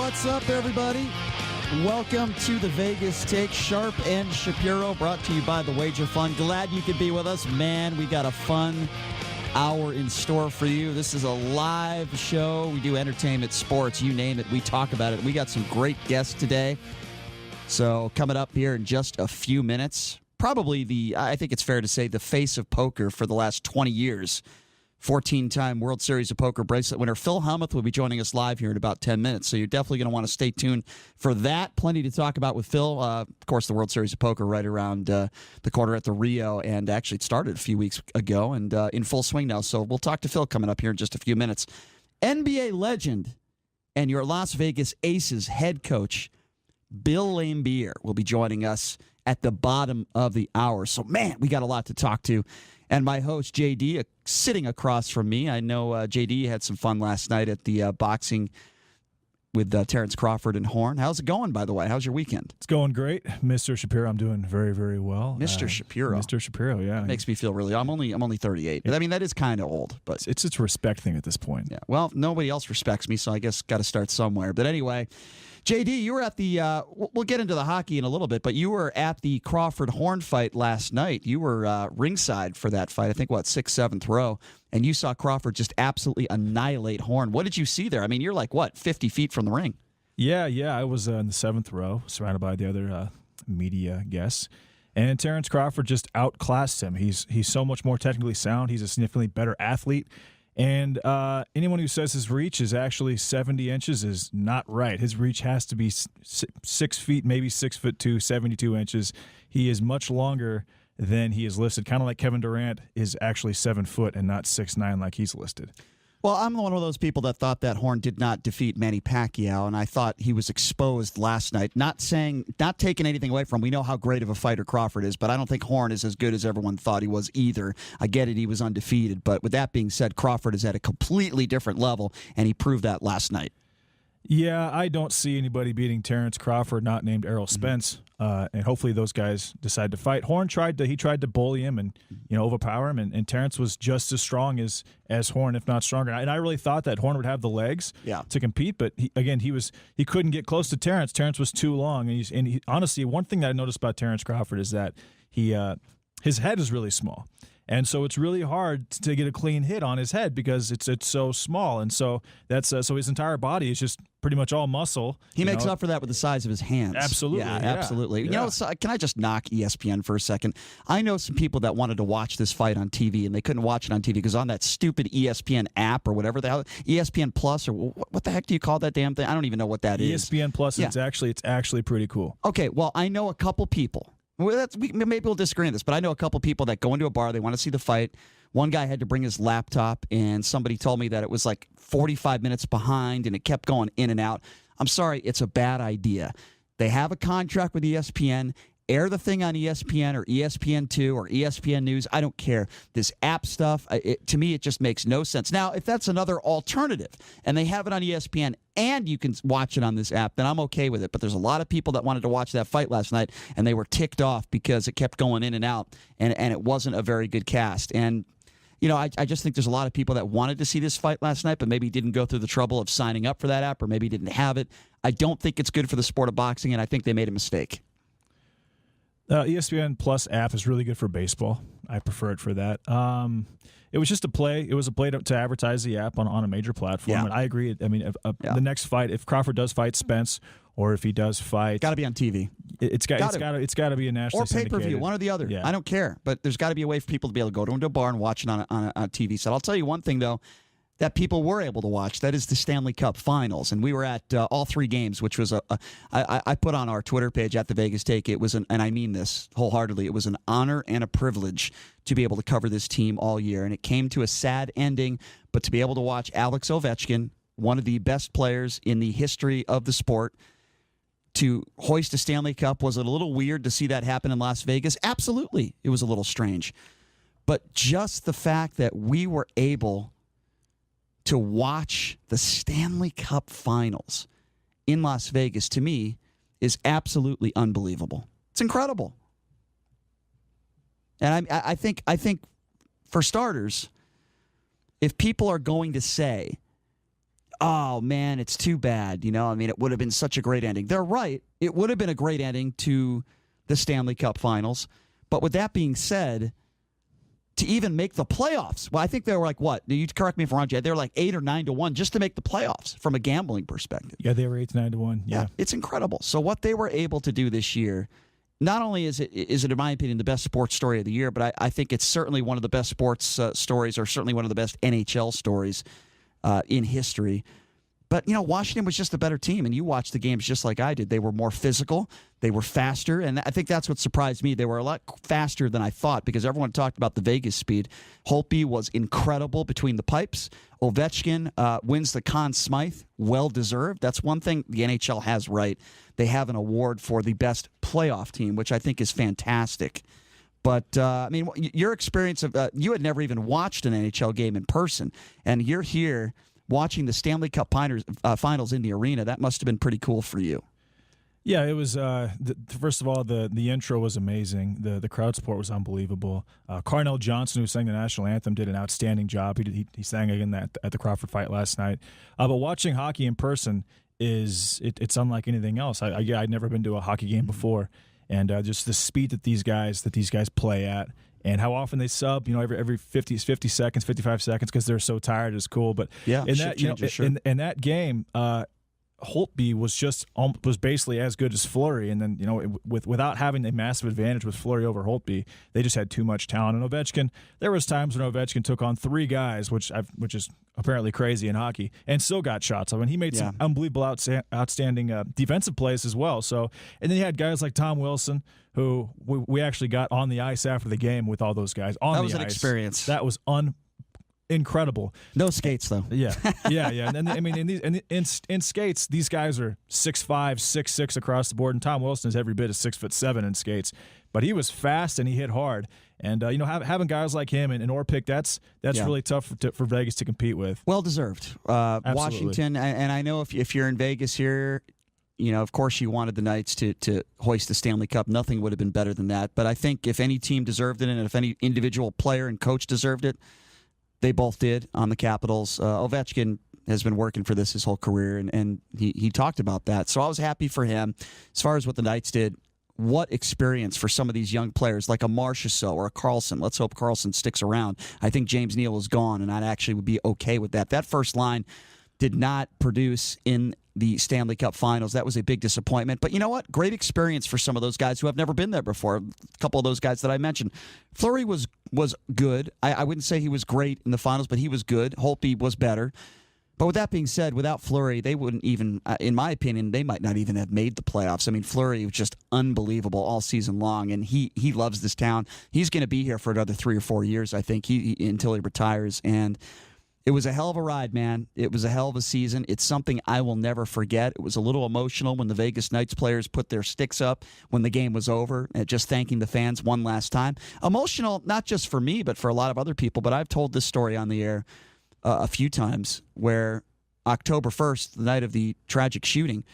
What's up, everybody? Welcome to the Vegas Take. Sharp and Shapiro, brought to you by the Wager Fund. Glad you could be with us. Man, we got a fun hour in store for you. This is a live show. We do entertainment, sports, you name it. We talk about it. We got some great guests today. So coming up here in just a few minutes, probably I think it's fair to say, the face of poker for the last 20 years. 14-time World Series of Poker bracelet winner Phil Hellmuth will be joining us live here in about 10 minutes, so you're definitely going to want to stay tuned for that. Plenty to talk about with Phil. Of course, the World Series of Poker right around the corner at the Rio, and actually it started a few weeks ago and in full swing now, so we'll talk to Phil coming up here in just a few minutes. NBA legend and your Las Vegas Aces head coach Bill Laimbeer will be joining us at the bottom of the hour. So, man, we got a lot to talk to. And my host, JD, sitting across from me. I know JD had some fun last night at the boxing with Terrence Crawford and Horn. How's it going, by the way? How's your weekend? It's going great. Mr. Shapiro, I'm doing very, very well. Mr. Shapiro. Mr. Shapiro, yeah. Makes me feel really... I'm only 38. But I mean, that is kind of old. But it's a respect thing at this point. Yeah. Well, nobody else respects me, so I guess got to start somewhere. But anyway... JD, you were at the, we'll get into the hockey in a little bit, but you were at the Crawford-Horn fight last night. You were ringside for that fight, I think, 6th, 7th row, and you saw Crawford just absolutely annihilate Horn. What did you see there? I mean, you're like, 50 feet from the ring? Yeah, I was in the 7th row, surrounded by the other media guests, and Terrence Crawford just outclassed him. He's so much more technically sound. He's a significantly better athlete. And anyone who says his reach is actually 70 inches is not right. His reach has to be 6 feet, maybe 6'2", 72 inches. He is much longer than he is listed. Kind of like Kevin Durant is actually 7 foot and not 6'9" like he's listed. Well, I'm one of those people that thought that Horn did not defeat Manny Pacquiao, and I thought he was exposed last night. Not taking anything away from him. We know how great of a fighter Crawford is, but I don't think Horn is as good as everyone thought he was either. I get it, he was undefeated, but with that being said, Crawford is at a completely different level, and he proved that last night. Yeah, I don't see anybody beating Terrence Crawford, not named Errol Spence, and hopefully those guys decide to fight. Horn tried to bully him and overpower him, and Terrence was just as strong as Horn, if not stronger. And I really thought that Horn would have the legs to compete, but he couldn't get close to Terrence. Terrence was too long, and honestly, one thing that I noticed about Terrence Crawford is that his head is really small. And so it's really hard to get a clean hit on his head because it's so small, and so that's so his entire body is just pretty much all muscle. He makes up for that with the size of his hands. Absolutely, yeah. Absolutely. Yeah. Can I just knock ESPN for a second? I know some people that wanted to watch this fight on TV, and they couldn't watch it on TV because on that stupid ESPN app or whatever the hell, ESPN Plus or what the heck do you call that damn thing? I don't even know what that is. ESPN Plus. Yeah. It's actually pretty cool. Okay, well, I know a couple people. Well, maybe we'll disagree on this, but I know a couple people that go into a bar, they want to see the fight. One guy had to bring his laptop, and somebody told me that it was like 45 minutes behind, and it kept going in and out. I'm sorry, it's a bad idea. They have a contract with ESPN. Air the thing on ESPN or ESPN2 or ESPN News. I don't care. This app stuff, to me, it just makes no sense. Now, if that's another alternative and they have it on ESPN and you can watch it on this app, then I'm okay with it. But there's a lot of people that wanted to watch that fight last night, and they were ticked off because it kept going in and out, and it wasn't a very good cast. And I just think there's a lot of people that wanted to see this fight last night, but maybe didn't go through the trouble of signing up for that app or maybe didn't have it. I don't think it's good for the sport of boxing, and I think they made a mistake. ESPN Plus app is really good for baseball. I prefer it for that. It was just a play. It was a play to advertise the app on a major platform. Yeah. And I agree. I mean, the next fight, if Crawford does fight Spence, or if he does fight, got to be on TV. It's got to be a national or pay-per-view, one or the other. Yeah. I don't care, but there's got to be a way for people to be able to go into a bar and watch it on a TV set. I'll tell you one thing though, that people were able to watch. That is the Stanley Cup Finals, and we were at all three games, which was I put on our Twitter page at the Vegas Take. It was and I mean this wholeheartedly. It was an honor and a privilege to be able to cover this team all year, and it came to a sad ending. But to be able to watch Alex Ovechkin, one of the best players in the history of the sport, to hoist a Stanley Cup, was it a little weird to see that happen in Las Vegas? Absolutely, it was a little strange, but just the fact that we were able to watch the Stanley Cup Finals in Las Vegas, to me, is absolutely unbelievable. It's incredible. And I think for starters, if people are going to say, oh, man, it's too bad. I mean, it would have been such a great ending. They're right. It would have been a great ending to the Stanley Cup Finals. But with that being said, to even make the playoffs, well, I think they were like, what? You correct me if I'm wrong, Jed. They were like 8 or 9 to 1 just to make the playoffs from a gambling perspective. Yeah, they were 8 to 9 to 1. Yeah. It's incredible. So what they were able to do this year, not only is it, in my opinion, the best sports story of the year, but I think it's certainly one of the best sports stories, or certainly one of the best NHL stories in history. But, Washington was just a better team, and you watched the games just like I did. They were more physical. They were faster, and I think that's what surprised me. They were a lot faster than I thought because everyone talked about the Vegas speed. Holtby was incredible between the pipes. Ovechkin wins the Conn Smythe, well-deserved. That's one thing the NHL has right. They have an award for the best playoff team, which I think is fantastic. But, your experience of you had never even watched an NHL game in person, and you're here watching the Stanley Cup Finals in the arena. That must have been pretty cool for you. Yeah, it was. First of all, the intro was amazing. The crowd support was unbelievable. Carnell Johnson, who sang the national anthem, did an outstanding job. He sang again at the Crawford fight last night. But watching hockey in person it's unlike anything else. I'd never been to a hockey game before, and just the speed that these guys play at. And how often they sub, every 50 seconds, 55 seconds, because they're so tired is cool. But yeah, in that, in that game, Holtby was basically as good as Fleury, and then without having a massive advantage with Fleury over Holtby, they just had too much talent. And Ovechkin, there was times when Ovechkin took on 3 guys, which is apparently crazy in hockey, and still got shots. He made some unbelievable, outstanding defensive plays as well. So, and then you had guys like Tom Wilson, who we actually got on the ice after the game with all those guys on the ice. That was an experience. That was incredible. No skates though. Yeah. And in skates, these guys are 6'5", 6'6" across the board, and Tom Wilson is every bit of 6'7" in skates. But he was fast and he hit hard. And having guys like him and Orpik, that's really tough for Vegas to compete with. Well deserved. Washington, and I know if you're in Vegas here, of course you wanted the Knights to hoist the Stanley Cup. Nothing would have been better than that. But I think if any team deserved it, and if any individual player and coach deserved it, they both did on the Capitals. Ovechkin has been working for this his whole career, and he talked about that. So I was happy for him. As far as what the Knights did, what experience for some of these young players like a Marchessault or a Carlson. Let's hope Carlson sticks around. I think James Neal is gone, and I actually would be okay with that. That first line did not produce in the Stanley Cup Finals. That was a big disappointment. But you know what? Great experience for some of those guys who have never been there before. A couple of those guys that I mentioned. Fleury was good. I wouldn't say he was great in the finals, but he was good. Holtby was better. But with that being said, without Fleury, they wouldn't even, in my opinion, they might not even have made the playoffs. I mean, Fleury was just unbelievable all season long, and he loves this town. He's going to be here for another 3 or 4 years, I think, until he retires. And it was a hell of a ride, man. It was a hell of a season. It's something I will never forget. It was a little emotional when the Vegas Knights players put their sticks up when the game was over, just thanking the fans one last time. Emotional, not just for me, but for a lot of other people. But I've told this story on the air a few times, where October 1st, the night of the tragic shooting,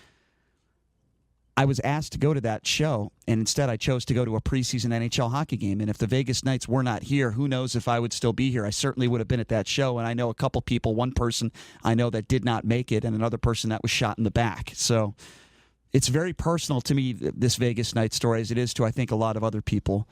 I was asked to go to that show, and instead I chose to go to a preseason NHL hockey game. And if the Vegas Knights were not here, who knows if I would still be here. I certainly would have been at that show, and I know a couple people, one person I know that did not make it, and another person that was shot in the back. So it's very personal to me, this Vegas Knights story, as it is to, I think, a lot of other people.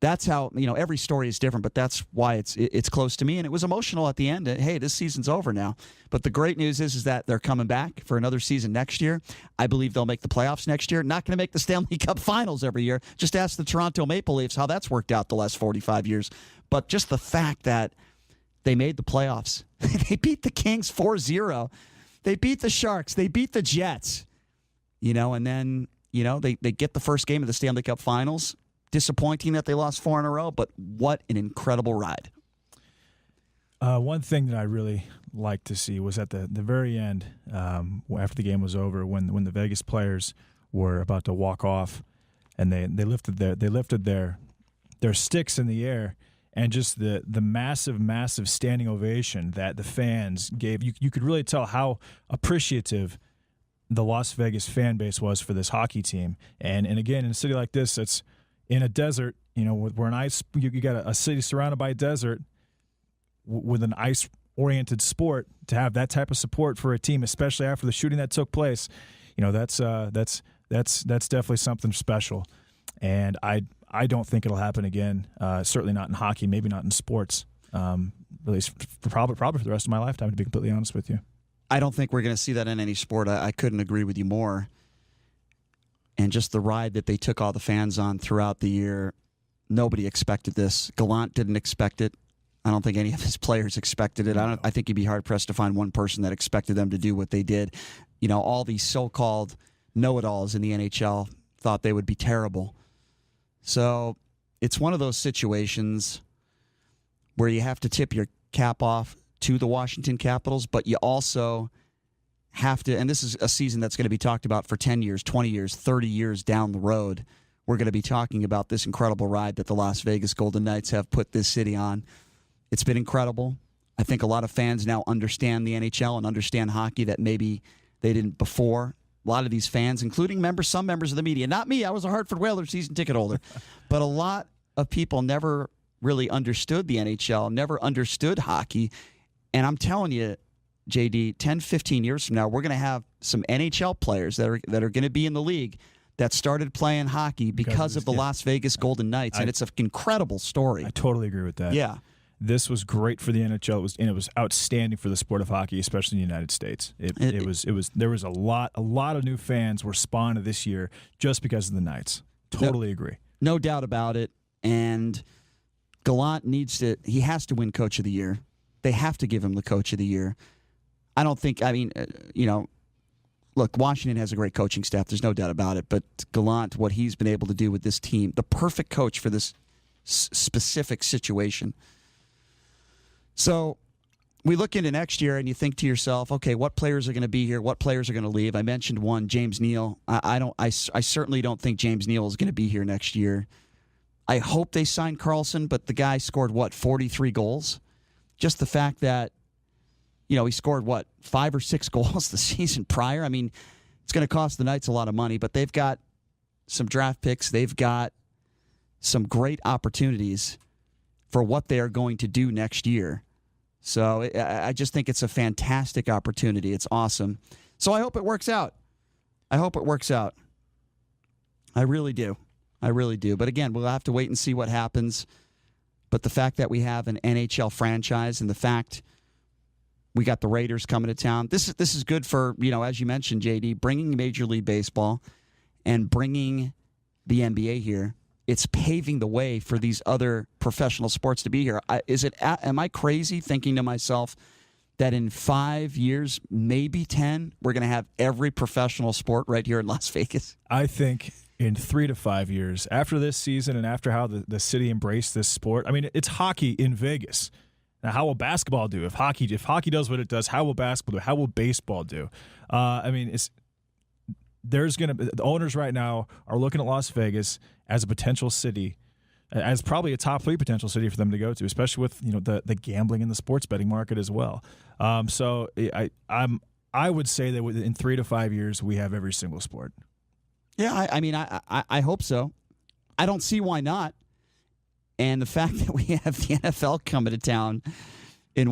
That's how, every story is different, but that's why it's close to me. And it was emotional at the end. Hey, this season's over now. But the great news is that they're coming back for another season next year. I believe they'll make the playoffs next year. Not going to make the Stanley Cup Finals every year. Just ask the Toronto Maple Leafs how that's worked out the last 45 years. But just the fact that they made the playoffs. They beat the Kings 4-0. They beat the Sharks. They beat the Jets. And then, they get the first game of the Stanley Cup Finals. Disappointing that they lost 4 in a row, but what an incredible ride. One thing that I really liked to see was at the very end, after the game was over, when the Vegas players were about to walk off, and they lifted their sticks in the air, and just the massive standing ovation that the fans gave. You could really tell how appreciative the Las Vegas fan base was for this hockey team. And again, in a city like this, it's in a desert, we're an ice. You got a city surrounded by a desert with an ice oriented sport, to have that type of support for a team, especially after the shooting that took place, that's definitely something special. And I don't think it'll happen again. Certainly not in hockey, maybe not in sports. At least probably for the rest of my lifetime, to be completely honest with you. I don't think we're going to see that in any sport. I couldn't agree with you more. And just the ride that they took all the fans on throughout the year, nobody expected this. Gallant didn't expect it. I don't think any of his players expected it. I think you'd be hard-pressed to find one person that expected them to do what they did. All these so-called know-it-alls in the NHL thought they would be terrible. So it's one of those situations where you have to tip your cap off to the Washington Capitals, but you also have to, and this is a season that's going to be talked about for 10 years, 20 years, 30 years down the road. We're going to be talking about this incredible ride that the Las Vegas Golden Knights have put this city on. It's been incredible. I think a lot of fans now understand the NHL and understand hockey that maybe they didn't before. A lot of these fans, including some members of the media, not me, I was a Hartford Whalers season ticket holder, but a lot of people never really understood the NHL, never understood hockey. And I'm telling you, JD, 10, 15 years from now, we're going to have some NHL players that are going to be in the league that started playing hockey because of the Las Vegas Golden Knights, and it's an incredible story. I totally agree with that. Yeah. This was great for the NHL, and it was outstanding for the sport of hockey, especially in the United States. There was a lot of new fans were spawned this year just because of the Knights. Totally agree. No doubt about it. And Gallant he has to win Coach of the Year. They have to give him the Coach of the Year. Look, Washington has a great coaching staff. There's no doubt about it. But Gallant, what he's been able to do with this team, the perfect coach for this specific situation. So we look into next year and you think to yourself, okay, what players are going to be here? What players are going to leave? I mentioned one, James Neal. I certainly don't think James Neal is going to be here next year. I hope they sign Carlson, but the guy scored, 43 goals? Just the fact that, he scored, 5 or 6 goals the season prior? I mean, it's going to cost the Knights a lot of money, but they've got some draft picks. They've got some great opportunities for what they are going to do next year. So I just think it's a fantastic opportunity. It's awesome. So I hope it works out. I really do. But again, we'll have to wait and see what happens. But the fact that we have an NHL franchise and the fact we got the Raiders coming to town, this is good for, as you mentioned, JD, bringing Major League Baseball and bringing the NBA here. It's paving the way for these other professional sports to be here. Am I crazy thinking to myself that in 5 years, maybe 10, we're going to have every professional sport right here in Las Vegas? I think in 3 to 5 years, after this season and after how the city embraced this sport, it's hockey in Vegas. Now, how will basketball do? If hockey does what it does, how will basketball do? How will baseball do? The owners right now are looking at Las Vegas as a potential city, as probably a top 3 potential city for them to go to, especially with the gambling and the sports betting market as well. So I would say that in 3 to 5 years we have every single sport. Yeah, I hope so. I don't see why not. And the fact that we have the NFL coming to town in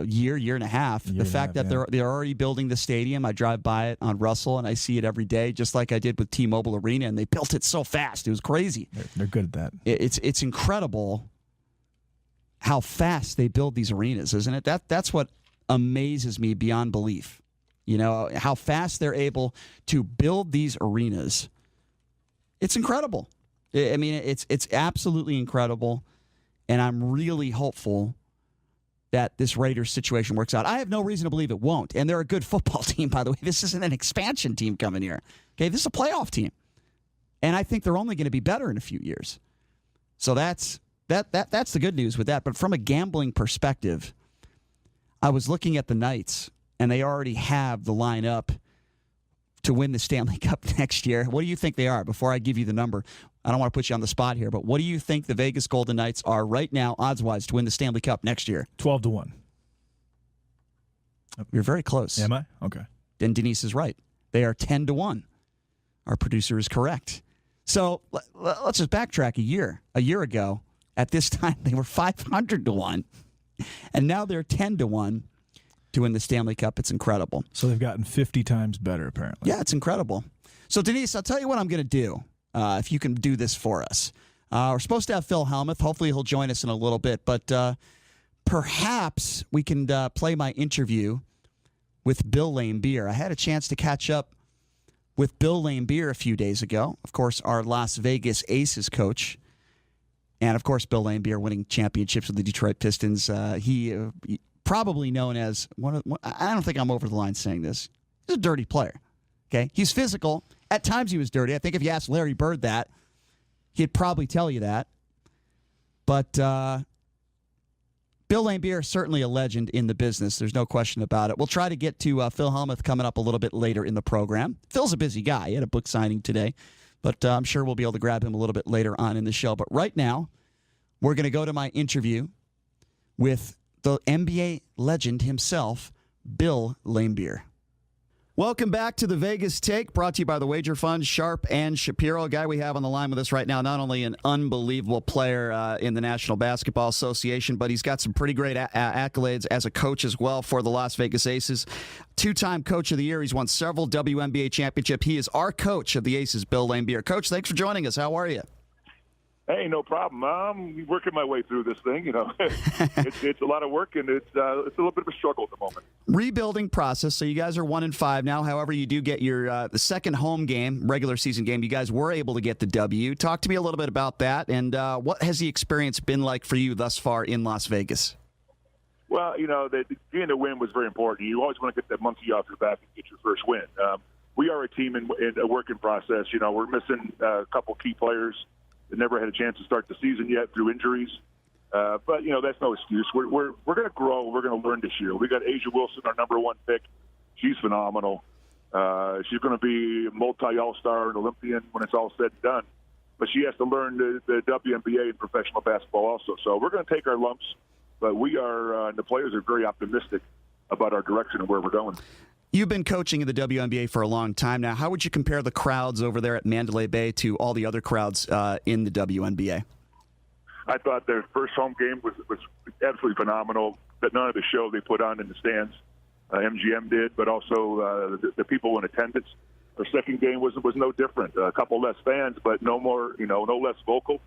year and a half. The fact that they're already building the stadium. I drive by it on Russell and I see it every day, just like I did with T-Mobile Arena, and they built it so fast. It was crazy. They're good at that. It's incredible how fast they build these arenas, isn't it? That's what amazes me beyond belief. How fast they're able to build these arenas. It's incredible. It's absolutely incredible, and I'm really hopeful that this Raiders situation works out. I have no reason to believe it won't, and they're a good football team, by the way. This isn't an expansion team coming here. Okay, this is a playoff team, and I think they're only going to be better in a few years. So that's the good news with that. But from a gambling perspective, I was looking at the Knights, and they already have the lineup to win the Stanley Cup next year. What do you think they are? Before I give you the number, I don't want to put you on the spot here, but what do you think the Vegas Golden Knights are right now, odds-wise, to win the Stanley Cup next year? 12-1. You're very close. Am I? Okay. Then Denise is right. They are 10-1. Our producer is correct. So let's just backtrack a year. A year ago, at this time, they were 500-1. And now they're 10-1 to win the Stanley Cup. It's incredible. So they've gotten 50 times better, apparently. Yeah, it's incredible. So, Denise, I'll tell you what I'm going to do, if you can do this for us. We're supposed to have Phil Hellmuth. Hopefully he'll join us in a little bit. But perhaps we can play my interview with Bill Laimbeer. I had a chance to catch up with Bill Laimbeer a few days ago. Of course, our Las Vegas Aces coach. And, of course, Bill Laimbeer winning championships with the Detroit Pistons. He probably known as I don't think I'm over the line saying this. He's a dirty player. Okay, he's physical. At times he was dirty. I think if you asked Larry Bird that, he'd probably tell you that. But Bill Laimbeer is certainly a legend in the business. There's no question about it. We'll try to get to Phil Hellmuth coming up a little bit later in the program. Phil's a busy guy. He had a book signing today, but I'm sure we'll be able to grab him a little bit later on in the show. But right now, we're going to go to my interview with the NBA legend himself, Bill Laimbeer. Welcome back to the Vegas Take, brought to you by the Wager Fund, Sharp and Shapiro. A guy we have on the line with us right now, not only an unbelievable player in the National Basketball Association, but he's got some pretty great accolades as a coach as well for the Las Vegas Aces. Two-time Coach of the Year. He's won several WNBA championships. He is our coach of the Aces, Bill Laimbeer. Coach, thanks for joining us. How are you? Hey, no problem. I'm working my way through this thing. It's a lot of work, and it's a little bit of a struggle at the moment. Rebuilding process. So you guys are 1-5 now. However, you do get your the second home game, regular season game. You guys were able to get the W. Talk to me a little bit about that, and what has the experience been like for you thus far in Las Vegas? Well, getting a win was very important. You always want to get that monkey off your back and get your first win. We are a team in a working process. We're missing a couple key players that never had a chance to start the season yet through injuries. But, that's no excuse. We're going to grow. We're going to learn this year. We got Asia Wilson, our number one pick. She's phenomenal. She's going to be a multi-all-star and Olympian when it's all said and done. But she has to learn the WNBA and professional basketball also. So we're going to take our lumps, but we are the players are very optimistic about our direction and where we're going. You've been coaching in the WNBA for a long time now. How would you compare the crowds over there at Mandalay Bay to all the other crowds in the WNBA? I thought their first home game was absolutely phenomenal. But none of the show they put on in the stands, MGM did, but also the people in attendance. Our second game was no different. A couple less fans, but no less vocal.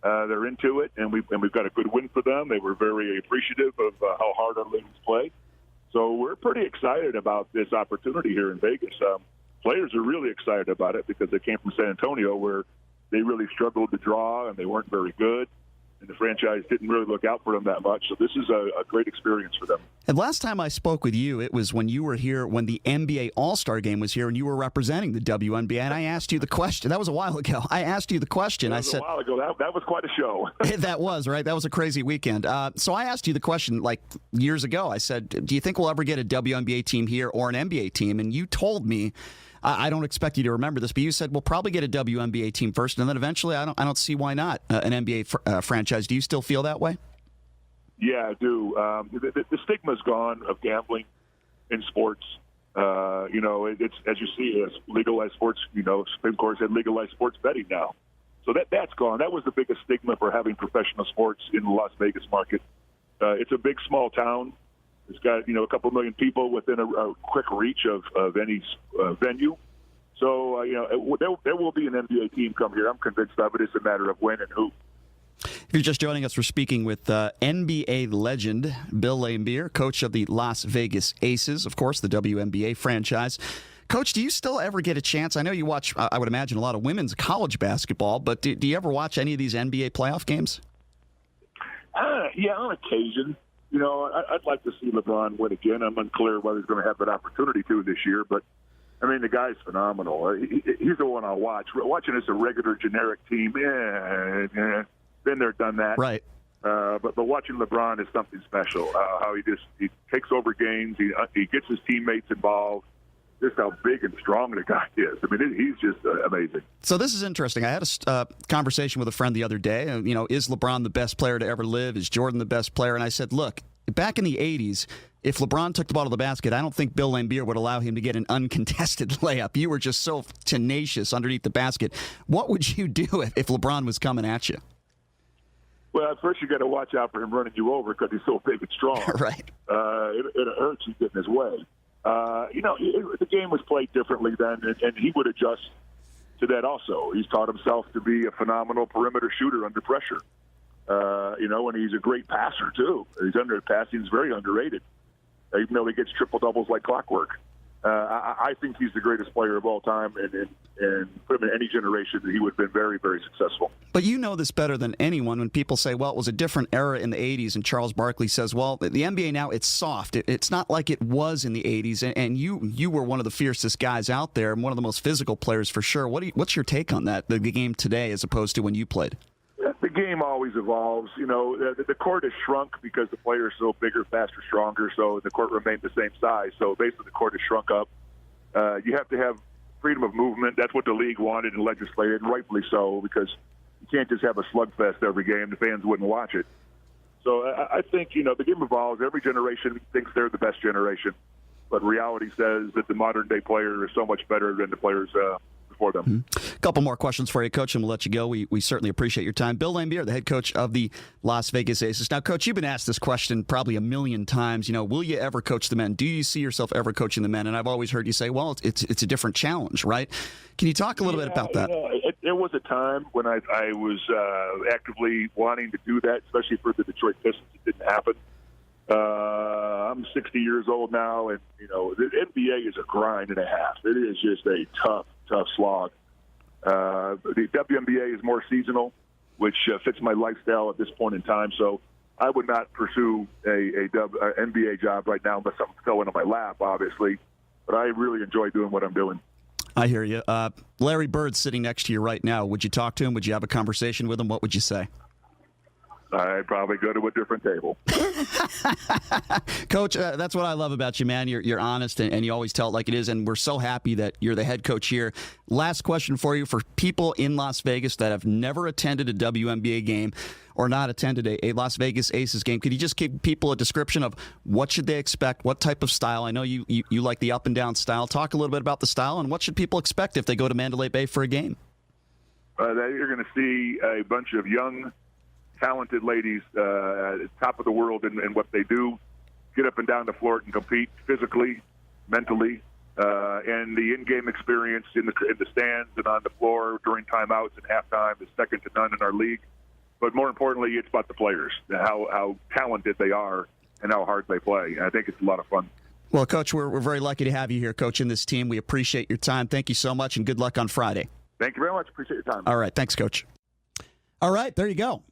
They're into it, and we've got a good win for them. They were very appreciative of how hard our ladies play. So we're pretty excited about this opportunity here in Vegas. Players are really excited about it because they came from San Antonio where they really struggled to draw and they weren't very good. And the franchise didn't really look out for them that much. So this is a great experience for them. And last time I spoke with you, it was when you were here, when the NBA All-Star Game was here, and you were representing the WNBA. And I asked you the question. That was a while ago. I asked you the question. I said, a while ago. That was quite a show. That was, right? That was a crazy weekend. So I asked you the question like years ago. I said, do you think we'll ever get a WNBA team here or an NBA team? And you told me, I don't expect you to remember this, but you said we'll probably get a WNBA team first, and then eventually I don't see why not an NBA franchise. Do you still feel that way? Yeah, I do. The stigma's gone of gambling in sports. It's as you see, as legalized sports. Supreme Court said legalized sports betting now, so that's gone. That was the biggest stigma for having professional sports in the Las Vegas market. It's a big, small town. It's got, a couple million people within a quick reach of any venue. So, there will be an NBA team come here. I'm convinced of it. It's a matter of when and who. If you're just joining us, we're speaking with NBA legend Bill Laimbeer, coach of the Las Vegas Aces, of course, the WNBA franchise. Coach, do you still ever get a chance? I know you watch, I would imagine, a lot of women's college basketball, but do you ever watch any of these NBA playoff games? Yeah, on occasion. I'd like to see LeBron win again. I'm unclear whether he's going to have that opportunity to this year, but, the guy's phenomenal. He's the one I'll watch. Watching as a regular, generic team, been there, done that. Right. But watching LeBron is something special. How he takes over games. He gets his teammates involved. Just how big and strong the guy is. He's just amazing. So this is interesting. I had a conversation with a friend the other day. Is LeBron the best player to ever live? Is Jordan the best player? And I said, look, back in the 80s, if LeBron took the ball to the basket, I don't think Bill Laimbeer would allow him to get an uncontested layup. You were just so tenacious underneath the basket. What would you do if LeBron was coming at you? Well, at first you got to watch out for him running you over because he's so big and strong. Right. It hurts you getting his way. The game was played differently then, and he would adjust to that also. He's taught himself to be a phenomenal perimeter shooter under pressure. And he's a great passer, too. Passing is very underrated, even though he gets triple-doubles like clockwork. I think he's the greatest player of all time, and put him in any generation, he would have been very, very successful. But you know this better than anyone when people say, well, it was a different era in the 80s, and Charles Barkley says, well, the NBA now, it's soft. It's not like it was in the 80s, and you were one of the fiercest guys out there and one of the most physical players for sure. What's your take on that, the game today as opposed to when you played? The game always evolves. The court has shrunk because the players are so bigger, faster, stronger, so the court remained the same size. So basically the court has shrunk up. You have to have freedom of movement. That's what the league wanted and legislated, and rightfully so, because you can't just have a slugfest every game. The fans wouldn't watch it. So I think, the game evolves. Every generation thinks they're the best generation, but reality says that the modern-day player is so much better than the players for them. A couple more questions for you, Coach, and we'll let you go. We certainly appreciate your time. Bill Laimbeer, the head coach of the Las Vegas Aces. Now, Coach, you've been asked this question probably a million times. Will you ever coach the men? Do you see yourself ever coaching the men? And I've always heard you say, well, it's a different challenge, right? Can you talk a little bit about that? There was a time when I was actively wanting to do that, especially for the Detroit Pistons. It didn't happen. I'm 60 years old now, and, the NBA is a grind and a half. It is just a tough slog. The WNBA is more seasonal, which fits my lifestyle at this point in time. So I would not pursue a NBA job right now unless something fell into my lap, obviously. But I really enjoy doing what I'm doing. I hear you. Larry Bird's sitting next to you right now. Would you talk to him? Would you have a conversation with him? What would you say? I'd probably go to a different table. Coach, that's what I love about you, man. You're honest, and you always tell it like it is, and we're so happy that you're the head coach here. Last question for you. For people in Las Vegas that have never attended a WNBA game or not attended a Las Vegas Aces game, could you just give people a description of what should they expect, what type of style? I know you like the up-and-down style. Talk a little bit about the style, and what should people expect if they go to Mandalay Bay for a game? You're going to see a bunch of young, talented ladies, top of the world in what they do, get up and down the floor and compete physically, mentally, and the in-game experience in the stands and on the floor during timeouts and halftime is second to none in our league. But more importantly, it's about the players, how talented they are and how hard they play. And I think it's a lot of fun. Well, Coach, we're very lucky to have you here coaching this team. We appreciate your time. Thank you so much, and good luck on Friday. Thank you very much. Appreciate your time. All right. Thanks, Coach. All right. There you go.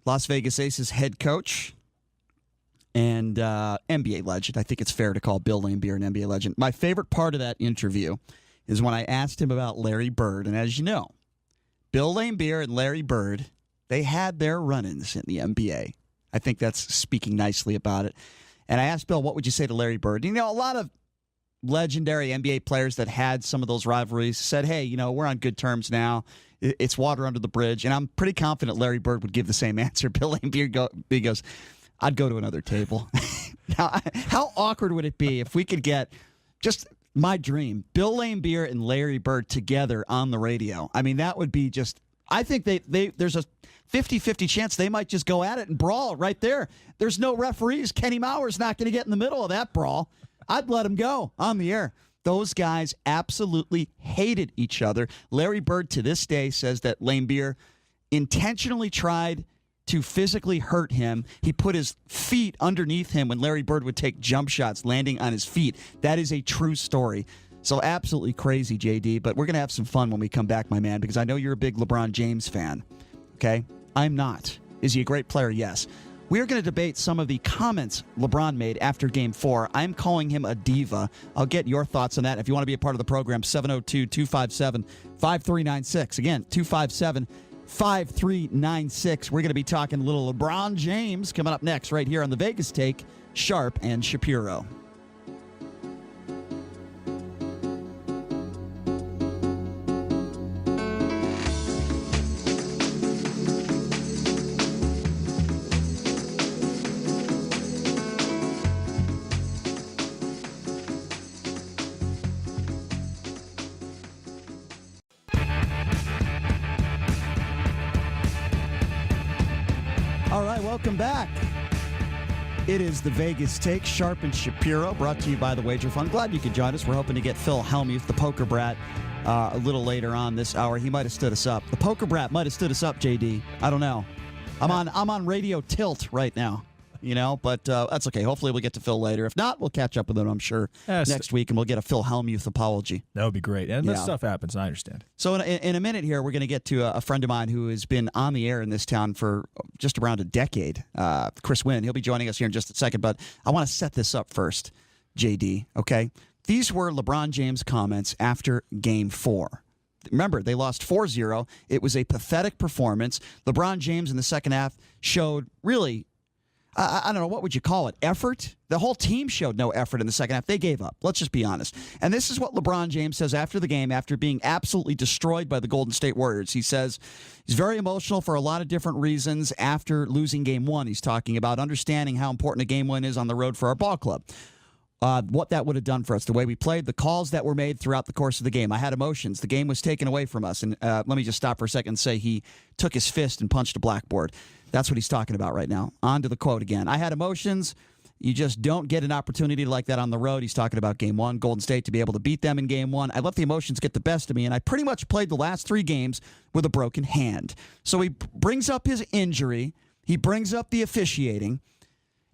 Las Vegas Aces head coach and NBA legend. I think it's fair to call Bill Laimbeer an NBA legend. My favorite part of that interview is when I asked him about Larry Bird. And as you know, Bill Laimbeer and Larry Bird, they had their run-ins in the NBA. I think that's speaking nicely about it. And I asked Bill, what would you say to Larry Bird? A lot of legendary NBA players that had some of those rivalries said, hey, we're on good terms now. It's water under the bridge. And I'm pretty confident Larry Bird would give the same answer. Bill Laimbeer goes, I'd go to another table. Now, how awkward would it be if we could get just my dream, Bill Laimbeer and Larry Bird together on the radio? I mean, that would be just, I think there's a 50-50 chance they might just go at it and brawl right there. There's no referees. Kenny Mauer's not going to get in the middle of that brawl. I'd let him go on the air. Those guys absolutely hated each other. Larry Bird, to this day, says that Laimbeer intentionally tried to physically hurt him. He put his feet underneath him when Larry Bird would take jump shots, landing on his feet. That is a true story. So absolutely crazy, JD. But we're going to have some fun when we come back, my man, because I know you're a big LeBron James fan. Okay? I'm not. Is he a great player? Yes. We are going to debate some of the comments LeBron made after Game 4. I'm calling him a diva. I'll get your thoughts on that. If you want to be a part of the program, 702-257-5396. Again, 257-5396. We're going to be talking a little LeBron James coming up next right here on the Vegas Take, Sharp and Shapiro. Hi, welcome back. It is the Vegas Take, Sharp and Shapiro, brought to you by the Wager Fund. Glad you could join us. We're hoping to get Phil Hellmuth, the poker brat, a little later on this hour. He might have stood us up. The poker brat might have stood us up, JD. I don't know. I'm on radio tilt right now, but that's okay. Hopefully we'll get to Phil later. If not, we'll catch up with him, I'm sure, next week, and we'll get a Phil Hellmuth apology. That would be great. And this stuff happens, I understand. So in a minute here, we're going to get to a friend of mine who has been on the air in this town for just around a decade, Chris Wynn. He'll be joining us here in just a second, but I want to set this up first, JD, okay? These were LeBron James' comments after Game 4. Remember, they lost 4-0. It was a pathetic performance. LeBron James in the second half showed really, I don't know, what would you call it, effort? The whole team showed no effort in the second half. They gave up. Let's just be honest. And this is what LeBron James says after the game, after being absolutely destroyed by the Golden State Warriors. He says he's very emotional for a lot of different reasons after losing Game 1. He's talking about understanding how important a game win is on the road for our ball club. What that would have done for us, the way we played, the calls that were made throughout the course of the game. I had emotions. The game was taken away from us. And let me just stop for a second and say he took his fist and punched a blackboard. That's what he's talking about right now. On to the quote again. I had emotions. You just don't get an opportunity like that on the road. He's talking about Game 1, Golden State, to be able to beat them in Game 1. I let the emotions get the best of me, and I pretty much played the last 3 games with a broken hand. So he brings up his injury. He brings up the officiating.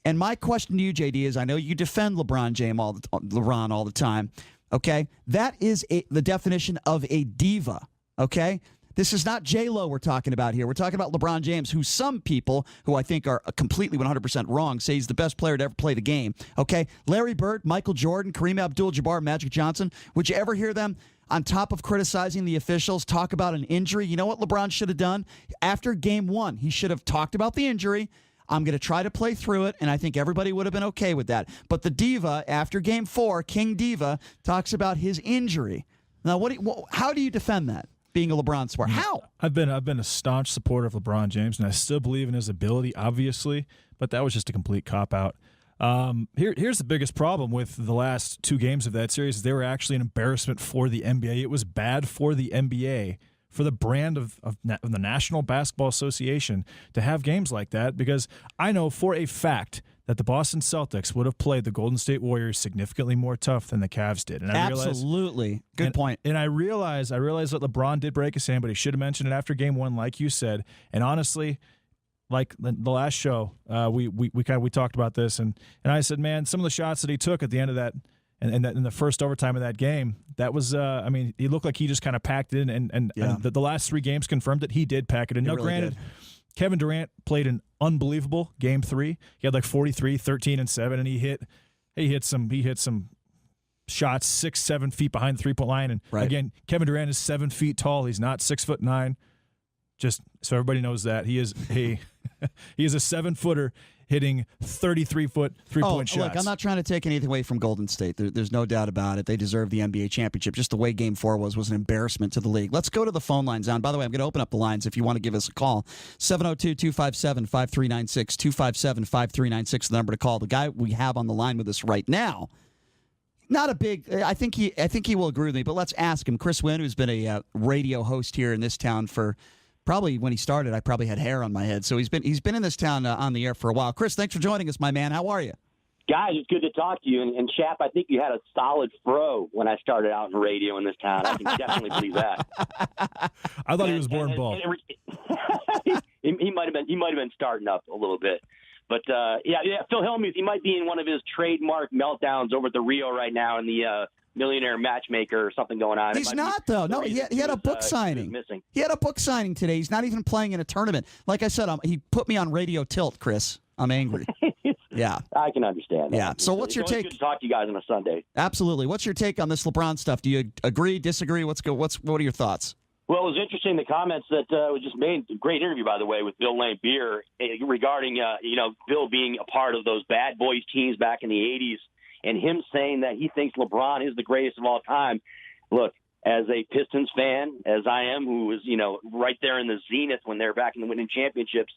And my question to you, JD, is I know you defend LeBron James all the time, okay? That is the definition of a diva, okay? This is not J-Lo we're talking about here. We're talking about LeBron James, who some people, who I think are completely 100% wrong, say he's the best player to ever play the game, okay? Larry Bird, Michael Jordan, Kareem Abdul-Jabbar, Magic Johnson, would you ever hear them, on top of criticizing the officials, talk about an injury? You know what LeBron should have done? After Game 1, he should have talked about the injury. I'm going to try to play through it, and I think everybody would have been okay with that. But the diva, after Game 4, King Diva, talks about his injury. Now, how do you defend that, being a LeBron supporter? How? I've been a staunch supporter of LeBron James, and I still believe in his ability, obviously, but that was just a complete cop-out. Here's the biggest problem with the last 2 games of that series. They were actually an embarrassment for the NBA. It was bad for the NBA, for the brand of the National Basketball Association, to have games like that, because I know for a fact that the Boston Celtics would have played the Golden State Warriors significantly more tough than the Cavs did. And Absolutely. Good point. And I realize that LeBron did break his hand, but he should have mentioned it after Game 1, like you said. And honestly, like the last show, we talked about this, and I said, man, some of the shots that he took at the end of that, and in the first overtime of that game, that was, he looked like he just kind of packed it in, and the last 3 games confirmed that he did pack it in. Now, granted, Kevin Durant played an unbelievable Game 3. He had like 43, 13, and 7, and he hit some shots 6-7 feet behind the 3-point line. And again, Kevin Durant is 7 feet tall. He's not 6'9". Just so everybody knows that he is a 7-footer. Hitting 33-foot 3-point shots. Look, I'm not trying to take anything away from Golden State. There's no doubt about it. They deserve the NBA championship. Just the way Game 4 was an embarrassment to the league. Let's go to the phone lines now. And by the way, I'm going to open up the lines if you want to give us a call. 702-257-5396, 257-5396, the number to call. The guy we have on the line with us right now, not a big, I think he will agree with me, but let's ask him. Chris Wynn, who's been a radio host here in this town for probably when he started, I probably had hair on my head. So he's been in this town on the air for a while. Chris, thanks for joining us, my man. How are you? Guys, it's good to talk to you. And Shap, I think you had a solid fro when I started out in radio in this town. I can definitely believe that. I thought he was born bald. He might have been starting up a little bit. But, Phil Hellmuth, he might be in one of his trademark meltdowns over at the Rio right now in the Millionaire Matchmaker or something going on. He's not, though. No, he had a book signing. He had a book signing today. He's not even playing in a tournament. Like I said, he put me on radio tilt, Chris. I'm angry. Yeah. I can understand that. Yeah. So what's your take? Good to talk to you guys on a Sunday. Absolutely. What's your take on this LeBron stuff? Do you agree, disagree? What are your thoughts? Well, it was interesting, the comments that was just made. Great interview, by the way, with Bill Lane Beer regarding, Bill being a part of those bad boys teams back in the 80s. And him saying that he thinks LeBron is the greatest of all time. Look, as a Pistons fan, as I am, who was, right there in the zenith when they were back in the winning championships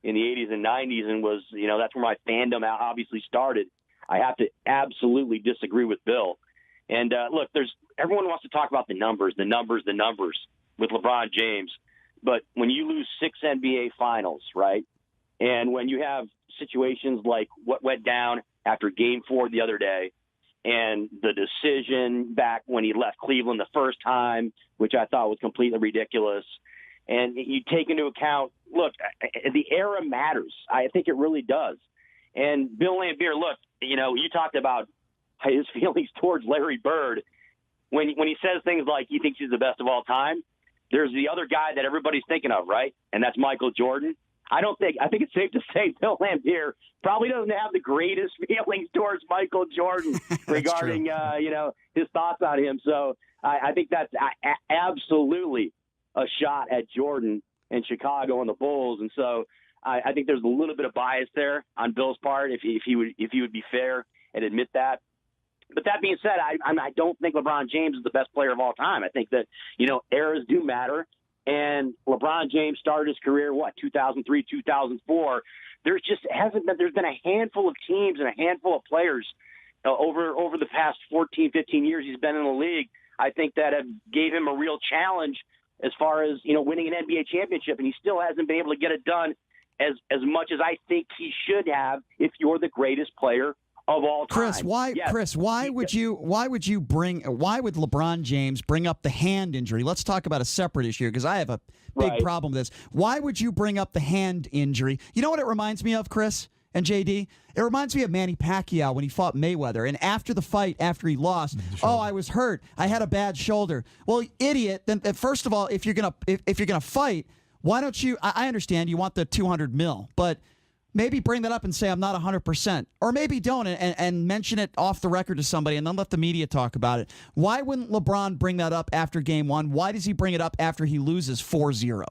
in the 80s and 90s and was, that's where my fandom obviously started. I have to absolutely disagree with Bill. And look, everyone wants to talk about the numbers with LeBron James. But when you lose 6 NBA finals, right, And when you have situations like what went down after Game 4 the other day, and the decision back when he left Cleveland the first time, which I thought was completely ridiculous, and you take into account, look, the era matters. I think it really does. And Bill Laimbeer, look, you talked about his feelings towards Larry Bird. When he says things like he thinks he's the best of all time, there's the other guy that everybody's thinking of, right? And that's Michael Jordan. I think it's safe to say Bill Laimbeer probably doesn't have the greatest feelings towards Michael Jordan regarding, his thoughts on him. So I think that's absolutely a shot at Jordan and Chicago and the Bulls. And so I think there's a little bit of bias there on Bill's part if he would be fair and admit that. But that being said, I don't think LeBron James is the best player of all time. I think that, eras do matter. And LeBron James started his career, 2003, 2004. There's been a handful of teams and a handful of players over the past 14, 15 years he's been in the league, I think that have gave him a real challenge as far as, winning an NBA championship. And he still hasn't been able to get it done as much as I think he should have if you're the greatest player of all time. Chris, why would LeBron James bring up the hand injury? Let's talk about a separate issue because I have a big problem with this. Why would you bring up the hand injury? You know what it reminds me of, Chris and JD? It reminds me of Manny Pacquiao when he fought Mayweather, and after the fight, after he lost, I was hurt. I had a bad shoulder. Well, idiot. Then first of all, if you're gonna fight, why don't you? I understand you want the $200 million, but maybe bring that up and say I'm not 100%, or maybe don't and mention it off the record to somebody and then let the media talk about it. Why wouldn't LeBron bring that up after Game 1? Why does he bring it up after he loses 4-0?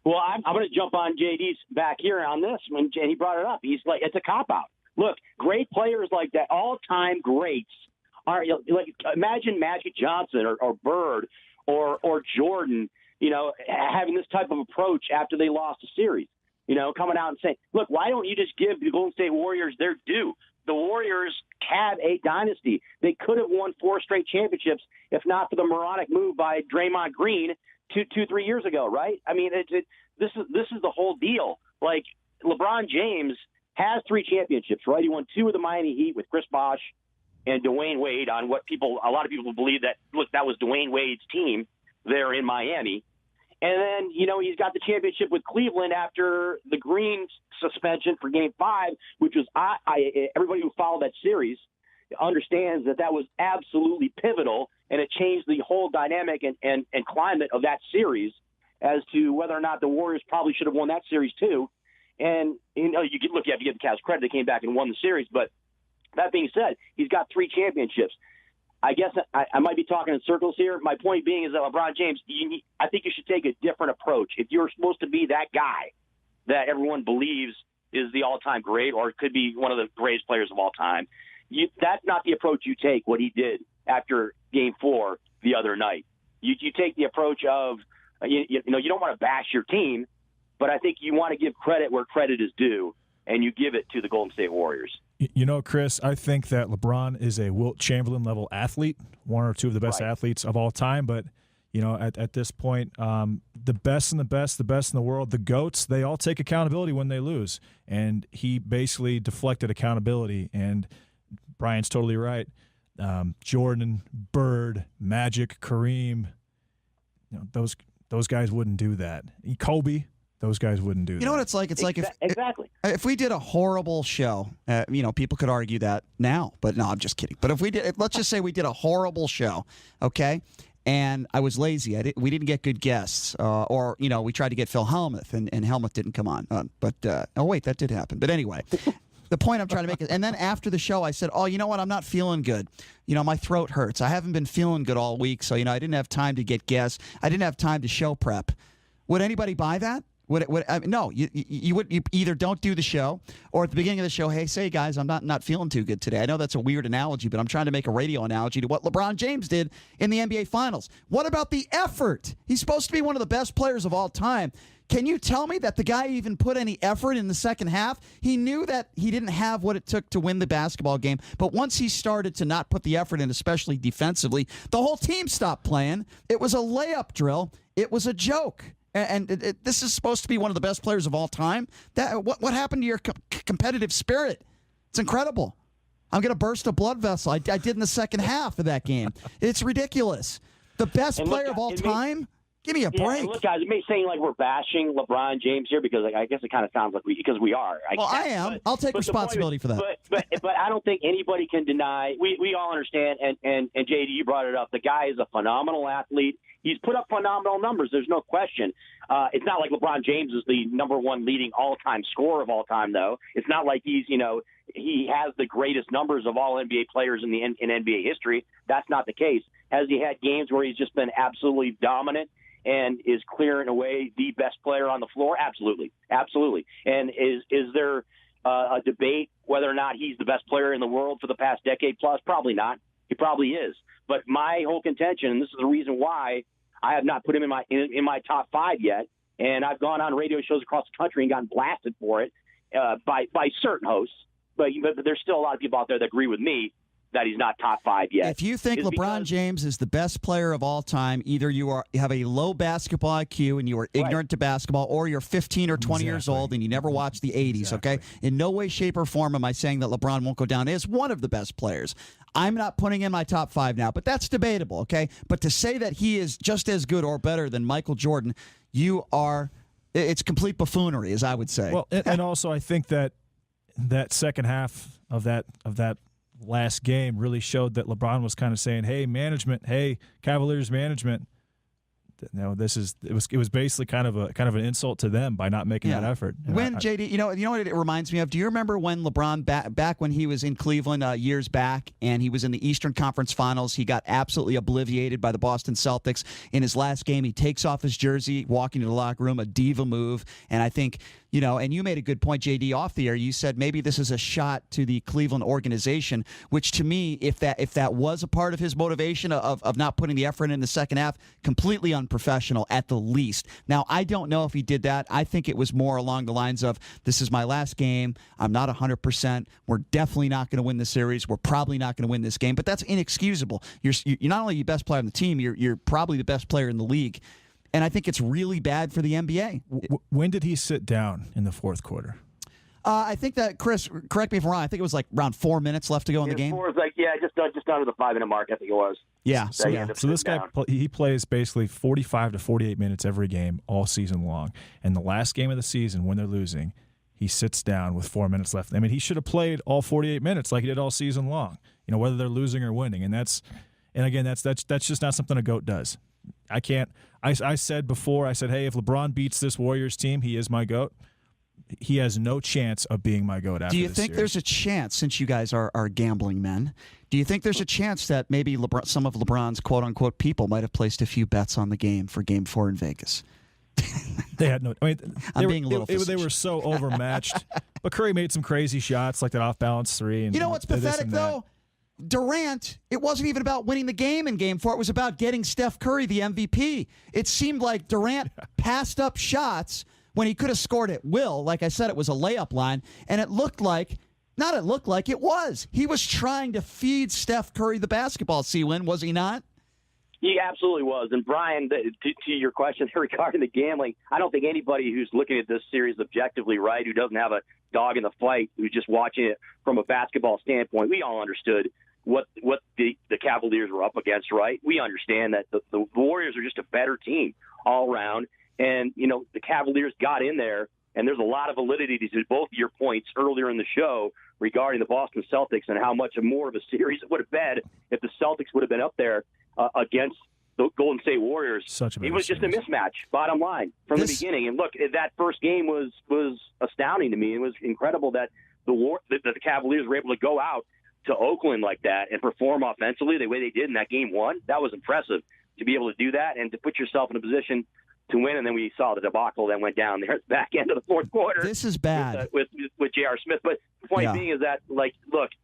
Well, I'm going to jump on JD's back here on this when he brought it up. He's like, it's a cop-out. Look, great players like that, all-time greats, are like imagine Magic Johnson or Bird or Jordan, having this type of approach after they lost a series. Coming out and saying, look, why don't you just give the Golden State Warriors their due? The Warriors have a dynasty. They could have won 4 straight championships if not for the moronic move by Draymond Green 3 years ago, right? I mean, this is the whole deal. Like, LeBron James has 3 championships, right? He won 2 with the Miami Heat with Chris Bosh and Dwayne Wade on a lot of people believe that, look, that was Dwayne Wade's team there in Miami. And then, he's got the championship with Cleveland after the Green suspension for Game 5, which was everybody who followed that series understands that was absolutely pivotal, and it changed the whole dynamic and climate of that series as to whether or not the Warriors probably should have won that series too. And, you have to give the Cavs credit. They came back and won the series. But that being said, he's got 3 championships. I guess I might be talking in circles here. My point being is that LeBron James, I think you should take a different approach. If you're supposed to be that guy that everyone believes is the all-time great or could be one of the greatest players of all time, that's not the approach you take, what he did after Game 4 the other night. You take the approach of, you don't want to bash your team, but I think you want to give credit where credit is due, and you give it to the Golden State Warriors. Chris, I think that LeBron is a Wilt Chamberlain-level athlete, one or two of the best athletes of all time. But, at this point, the best in the world, the GOATs, they all take accountability when they lose. And he basically deflected accountability. And Brian's totally right. Jordan, Bird, Magic, Kareem, those guys wouldn't do that. Kobe. Those guys wouldn't do that. You know what it's like? It's like if we did a horrible show, people could argue that now, but no, I'm just kidding. But let's just say we did a horrible show, okay? And I was lazy. We didn't get good guests, or we tried to get Phil Hellmuth, and Hellmuth didn't come on. That did happen. But anyway, the point I'm trying to make is, and then after the show, I said, oh, you know what? I'm not feeling good. My throat hurts. I haven't been feeling good all week, so I didn't have time to get guests. I didn't have time to show prep. Would anybody buy that? No, you either don't do the show, or at the beginning of the show, hey, say guys, I'm not feeling too good today. I know that's a weird analogy, but I'm trying to make a radio analogy to what LeBron James did in the NBA Finals. What about the effort? He's supposed to be one of the best players of all time. Can you tell me that the guy even put any effort in the second half? He knew that he didn't have what it took to win the basketball game, but once he started to not put the effort in, especially defensively, the whole team stopped playing. It was a layup drill. It was a joke. And this is supposed to be one of the best players of all time. What happened to your competitive spirit? It's incredible. I'm going to burst a blood vessel. I did in the second half of that game. It's ridiculous. The best player of all time? Give me a break. Look, guys, it may seem like we're bashing LeBron James here because I guess it kind of sounds like because we are. I am. I'll take responsibility for that. But I don't think anybody can deny. We all understand, and JD, you brought it up. The guy is a phenomenal athlete. He's put up phenomenal numbers. There's no question. It's not like LeBron James is the number one leading all-time scorer of all time, though. It's not like he has the greatest numbers of all NBA players in NBA history. That's not the case. Has he had games where he's just been absolutely dominant and is clearing away the best player on the floor? Absolutely. Absolutely. And is there a debate whether or not he's the best player in the world for the past decade plus? Probably not. He probably is. But my whole contention, and this is the reason why I have not put him in my top 5 yet, and I've gone on radio shows across the country and gotten blasted for it by certain hosts, but there's still a lot of people out there that agree with me that he's not top 5 yet. If you think LeBron James is the best player of all time, either you have a low basketball IQ and you are ignorant to basketball, or you're 15 or 20 years old and you never watched the 80s, okay? In no way, shape, or form am I saying that LeBron won't go down as one of the best players. I'm not putting in my top 5 now, but that's debatable, okay? But to say that he is just as good or better than Michael Jordan, it's complete buffoonery, as I would say. Well, and also I think that second half of that last game really showed that LeBron was kind of saying, "Hey, management, hey, Cavaliers management." It was basically kind of an insult to them by not making that effort. And JD, you know what it reminds me of? Do you remember when LeBron back when he was in Cleveland years back and he was in the Eastern Conference Finals, he got absolutely obliviated by the Boston Celtics. In his last game, he takes off his jersey, walking to the locker room, a diva move, and I think and you made a good point, JD, off the air. You said maybe this is a shot to the Cleveland organization, which to me, if that was a part of his motivation of not putting the effort in the second half, completely unprofessional at the least. Now, I don't know if he did that. I think it was more along the lines of, this is my last game. I'm not 100%. We're definitely not going to win the series. We're probably not going to win this game. But that's inexcusable. You're not only the best player on the team, you're probably the best player in the league. And I think it's really bad for the NBA. When did he sit down in the fourth quarter? I think that, Chris, correct me if I'm wrong, I think it was like around 4 minutes left to go in the game. Just under the 5-minute mark, I think it was. Yeah. So this guy, he plays basically 45 to 48 minutes every game all season long. And the last game of the season, when they're losing, he sits down with 4 minutes left. I mean, he should have played all 48 minutes like he did all season long, whether they're losing or winning. And that's just not something a GOAT does. I said before, hey, if LeBron beats this Warriors team, he is my GOAT. He has no chance of being my GOAT after this Do you think series. There's a chance, since you guys are gambling men, do you think there's a chance that maybe some of LeBron's quote-unquote people might have placed a few bets on the game for Game 4 in Vegas? They had no. I mean, they were so overmatched. But Curry made some crazy shots, like that off-balance three. And you know what's pathetic, though? Durant, it wasn't even about winning the game in Game 4. It was about getting Steph Curry the MVP. It seemed like Durant passed up shots when he could have scored at will. Like I said, it was a layup line, and it was. He was trying to feed Steph Curry the basketball, C-Win, was he not? He absolutely was. And, Brian, to your question regarding the gambling, I don't think anybody who's looking at this series objectively, right, who doesn't have a dog in the fight, who's just watching it from a basketball standpoint, we all understood what the Cavaliers were up against, right? We understand that the Warriors are just a better team all around. And, the Cavaliers got in there, and there's a lot of validity to both of your points earlier in the show regarding the Boston Celtics and how much more of a series it would have been if the Celtics would have been up there against the Golden State Warriors. It was just a mismatch, bottom line, from the beginning. And look, that first game was astounding to me. It was incredible that the Cavaliers were able to go out to Oakland like that and perform offensively the way they did in that Game 1. That was impressive to be able to do that and to put yourself in a position to win. And then we saw the debacle that went down there at the back end of the fourth quarter. This is bad with J.R. Smith. But the point being is that, look,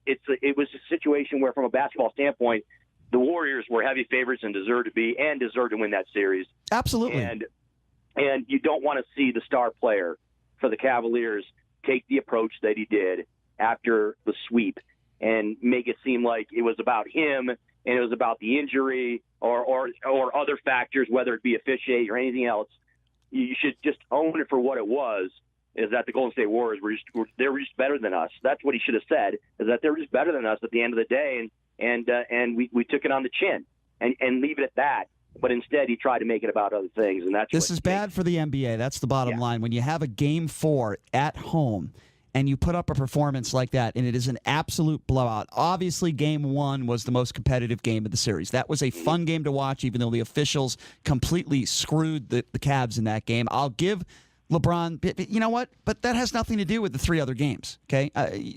it was a situation where, from a basketball standpoint, the Warriors were heavy favorites and deserved to win that series. Absolutely. And you don't want to see the star player for the Cavaliers take the approach that he did after the sweep and make it seem like it was about him and it was about the injury or other factors, whether it be officiating or anything else. you should just own it for what it was. Is that the Golden State Warriors they were just better than us? That's what he should have said. Is that they were just better than us at the end of the day, and we took it on the chin and leave it at that. But instead, he tried to make it about other things, and this is bad for the NBA. That's the bottom line. When you have a Game 4 at home and you put up a performance like that, and it is an absolute blowout. Obviously, Game 1 was the most competitive game of the series. That was a fun game to watch, even though the officials completely screwed the Cavs in that game. I'll give LeBron, you know what? But that has nothing to do with the 3 other games, okay?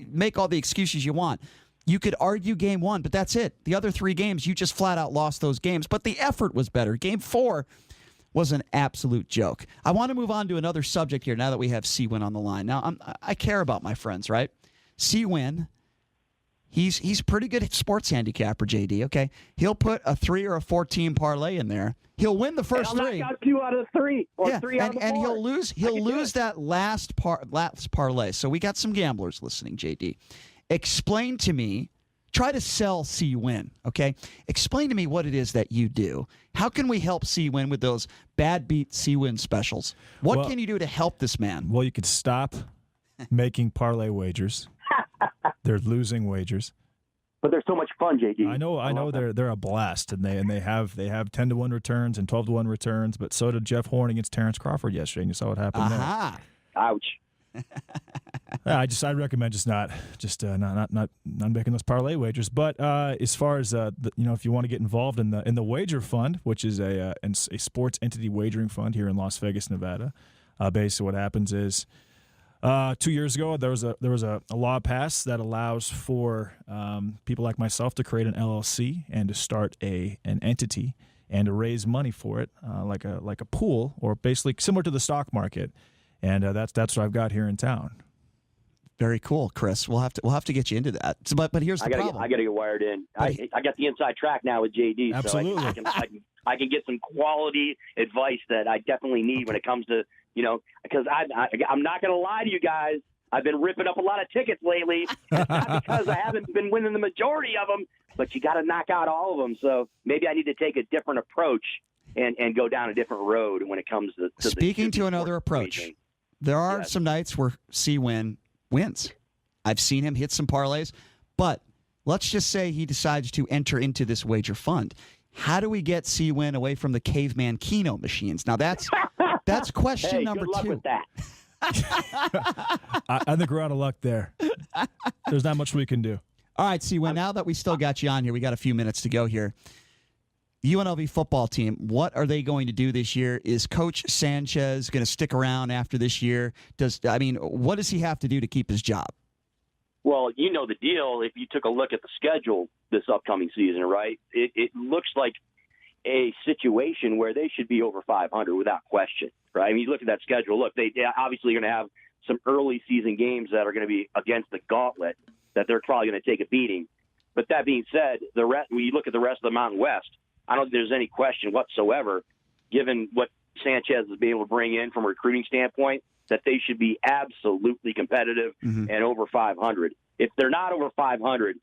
Make all the excuses you want. You could argue Game 1, but that's it. The other 3 games, you just flat out lost those games. But the effort was better. Game 4 was an absolute joke. I want to move on to another subject here now that we have C-Win on the line. Now, I care about my friends, right? C-Win, he's pretty good at sports handicapper, JD, okay? He'll put a 3 or a 4-team parlay in there. He'll win the first 3. I'll knock out 2 out of the 3 or 3 out of the 4. And he'll lose that last parlay. So we got some gamblers listening, JD. Explain to me, try to sell C-Win, okay? Explain to me what it is that you do. How can we help C-Win with those bad beat C-Win specials? What can you do to help this man? Well, you could stop making parlay wagers. They're losing wagers. But they're so much fun, JD. I know they're a blast, and they have 10-1 returns and 12-1 returns. But so did Jeff Horn against Terrence Crawford yesterday, and you saw what happened there. Ouch. I recommend not making those parlay wagers. But as far as if you want to get involved in the wager fund, which is a sports entity wagering fund here in Las Vegas, Nevada, basically what happens is 2 years ago there was a law passed that allows for people like myself to create an LLC and to start an entity and to raise money for it, like a pool, or basically similar to the stock market. And that's what I've got here in town. Very cool, Chris. We'll have to get you into that. So, but here's the problem. I got to get wired in. I got the inside track now with JD. Absolutely. So I can get some quality advice that I definitely need when it comes to, because I'm not going to lie to you guys. I've been ripping up a lot of tickets lately. It's not because I haven't been winning the majority of them, but you got to knock out all of them. So maybe I need to take a different approach and go down a different road when it comes to Speaking to another approach. Region. There are some nights where C-Win wins. I've seen him hit some parlays, but let's just say he decides to enter into this wager fund. How do we get C-Win away from the caveman Keno machines? Now that's question number 2. Good luck with that. I think we're out of luck there. There's not much we can do. All right, C-Win, now that we still got you on here, we got a few minutes to go here. UNLV football team, what are they going to do this year? Is Coach Sanchez going to stick around after this year? What does he have to do to keep his job? Well, you know the deal. If you took a look at the schedule this upcoming season, right, it looks like a situation where they should be over 500 without question, right? I mean, you look at that schedule. Look, they obviously going to have some early season games that are going to be against the gauntlet that they're probably going to take a beating. But that being said, when you look at the rest of the Mountain West, I don't think there's any question whatsoever, given what Sanchez has been able to bring in from a recruiting standpoint, that they should be absolutely competitive and over 500. If they're not over 500,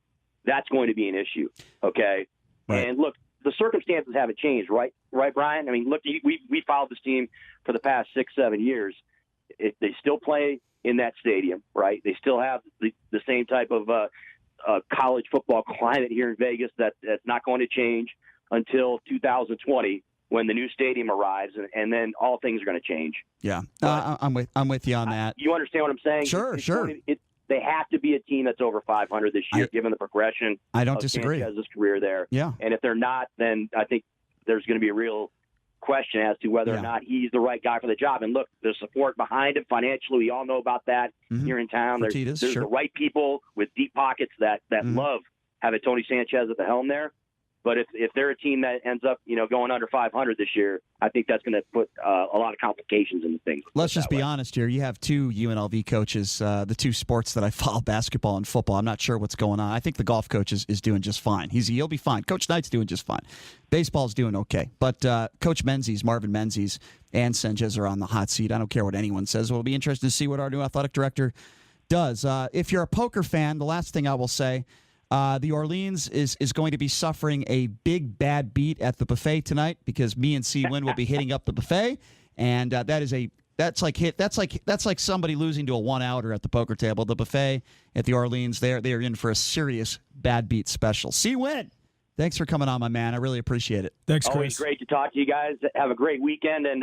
that's going to be an issue, okay? Right. And look, the circumstances haven't changed, right, Brian? I mean, look, we followed this team for the past 6-7 years. They still play in that stadium, right? They still have the same type of college football climate here in Vegas that's not going to change until 2020 when the new stadium arrives, and then all things are going to change. Yeah, I'm with you on that. You understand what I'm saying? Sure. They have to be a team that's over 500 this year, given the progression. I don't disagree. Sanchez's career there. Yeah, and if they're not, then I think there's going to be a real question as to whether or not he's the right guy for the job. And look, there's support behind him financially. We all know about that here in town. There's the right people with deep pockets that love having Tony Sanchez at the helm there. But if they're a team that ends up, going under 500 this year, I think that's going to put a lot of complications into things. Let's just be honest here. You have 2 UNLV coaches, the 2 sports that I follow, basketball and football. I'm not sure what's going on. I think the golf coach is doing just fine. He'll be fine. Coach Knight's doing just fine. Baseball's doing okay. But Coach Marvin Menzies, and Sanchez are on the hot seat. I don't care what anyone says. We'll be interested to see what our new athletic director does. If you're a poker fan, the last thing I will say, the Orleans is going to be suffering a big bad beat at the buffet tonight because me and C-Win will be hitting up the buffet, And that's like somebody losing to a one-outer at the poker table. The buffet at the Orleans, they're in for a serious bad beat special. See you win. Thanks for coming on, my man. I really appreciate it. Thanks, Chris. Always great to talk to you guys. Have a great weekend. And,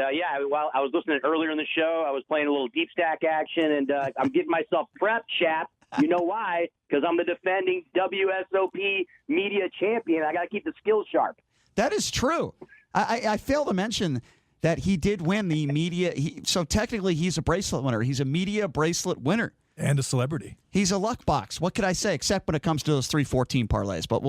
while I was listening earlier in the show, I was playing a little deep stack action, and I'm getting myself prepped, chap. You know why? Because I'm the defending WSOP media champion. I got to keep the skills sharp. That is true. I failed to mention that he did win the media. So technically, he's a bracelet winner. He's a media bracelet winner. And a celebrity. He's a luck box. What could I say? Except when it comes to those 3-14 parlays. But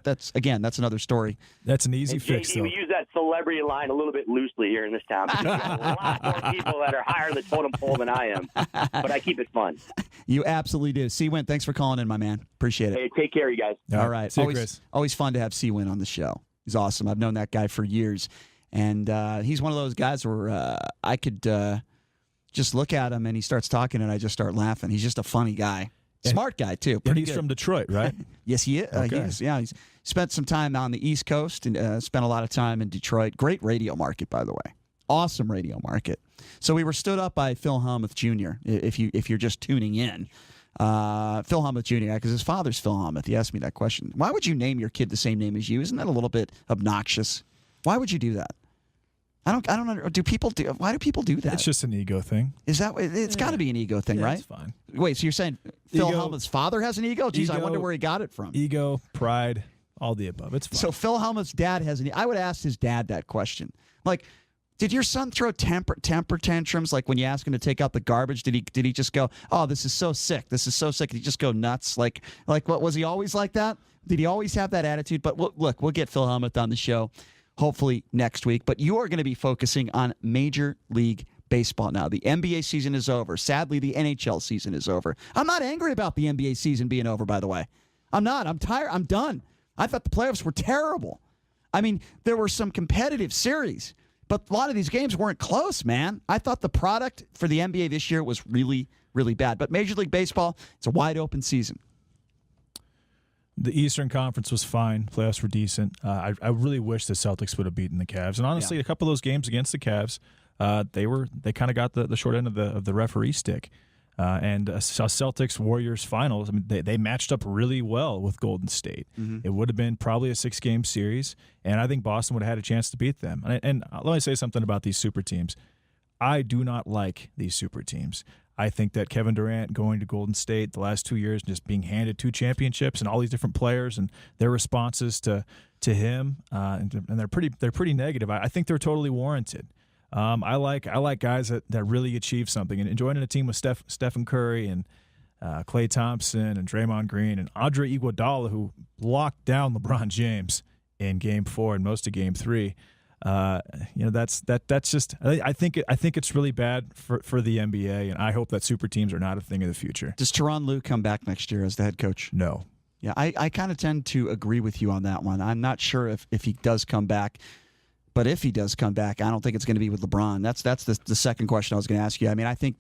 that's another story. That's an easy fix, though. We use that celebrity line a little bit loosely here in this town. Because there's a lot more people that are higher in the totem pole than I am. But I keep it fun. You absolutely do. C-Win, thanks for calling in, my man. Appreciate it. Hey, take care, you guys. All right. See you, Chris. Always fun to have C-Win on the show. He's awesome. I've known that guy for years. And he's one of those guys where I could just look at him and he starts talking and I just start laughing. He's just a funny guy. Smart guy, too. And he's from Detroit, right? Yes, he is. Okay. He is. Yeah, he's spent some time on the East Coast and spent a lot of time in Detroit. Great radio market, by the way. Awesome radio market. So we were stood up by Phil Hellmuth Jr., if you're just tuning in. Phil Hellmuth Jr., because his father's Phil Hellmuth. He asked me that question. Why would you name your kid the same name as you? Isn't that a little bit obnoxious? Why would you do that? I don't know. Why do people do that? It's just an ego thing. Is that? It's got to be an ego thing, right? That's fine. Wait, so you're saying Phil Hellmuth's father has an ego? Geez, I wonder where he got it from. Ego, pride, all the above. It's fine. So Phil Hellmuth's dad has an. I would ask his dad that question. Like, did your son throw temper tantrums? Like when you ask him to take out the garbage, did he just go, "Oh, this is so sick. This is so sick." Did he just go nuts? Like what was he always like that? Did he always have that attitude? But look, we'll get Phil Hellmuth on the show hopefully next week. But you are going to be focusing on Major League Baseball now. The NBA season is over. Sadly, the NHL season is over. I'm not angry about the NBA season being over, by the way. I'm not. I'm tired. I'm done. I thought the playoffs were terrible. I mean, there were some competitive series, but a lot of these games weren't close, man. I thought the product for the NBA this year was really, really bad. But Major League Baseball, it's a wide open season. The Eastern Conference was fine. Playoffs were decent. I really wish the Celtics would have beaten the Cavs. And honestly, a couple of those games against the Cavs, they kind of got the short end of the referee stick. And Celtics Warriors finals, I mean, they matched up really well with Golden State. Mm-hmm. It would have been probably a 6-game series, and I think Boston would have had a chance to beat them. And let me say something about these super teams. I do not like these super teams. I think that Kevin Durant going to Golden State the last 2 years, just being handed 2 championships and all these different players and their responses to him, and they're pretty negative. I think they're totally warranted. I like guys that really achieve something, and joining a team with Stephen Curry and Klay Thompson and Draymond Green and Andre Iguodala, who locked down LeBron James in Game 4 and most of Game 3. That's just. I think it's really bad for the NBA, and I hope that super teams are not a thing of the future. Does Tyronn Lue come back next year as the head coach? No. Yeah, I kind of tend to agree with you on that one. I'm not sure if he does come back, but if he does come back, I don't think it's going to be with LeBron. That's the second question I was going to ask you. I mean, I think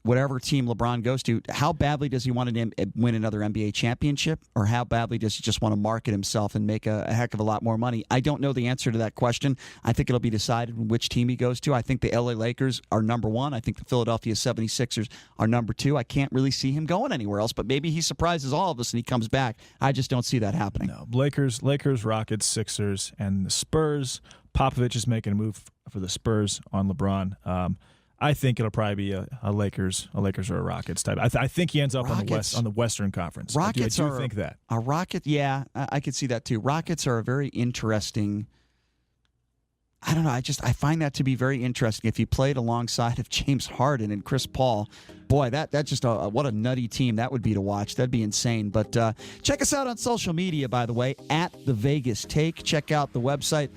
whatever team LeBron goes to, how badly does he want to win another NBA championship, or how badly does he just want to market himself and make a heck of a lot more money? I don't know the answer to that question. I think it'll be decided in which team he goes to. I think the LA Lakers are number 1. I think the Philadelphia 76ers are number 2. I can't really see him going anywhere else, but maybe he surprises all of us and he comes back. I just don't see that happening. No, Lakers, Rockets, Sixers, and the Spurs. Popovich is making a move for the Spurs on LeBron. I think it'll probably be a Lakers or a Rockets type. I think he ends up on the Western Conference. Rockets I do think that. A Rocket, yeah, I could see that too. Rockets are a very interesting. I don't know. I find that to be very interesting. If you played alongside of James Harden and Chris Paul, boy, that's just what a nutty team that would be to watch. That'd be insane. But check us out on social media, by the way, at The Vegas Take. Check out the website,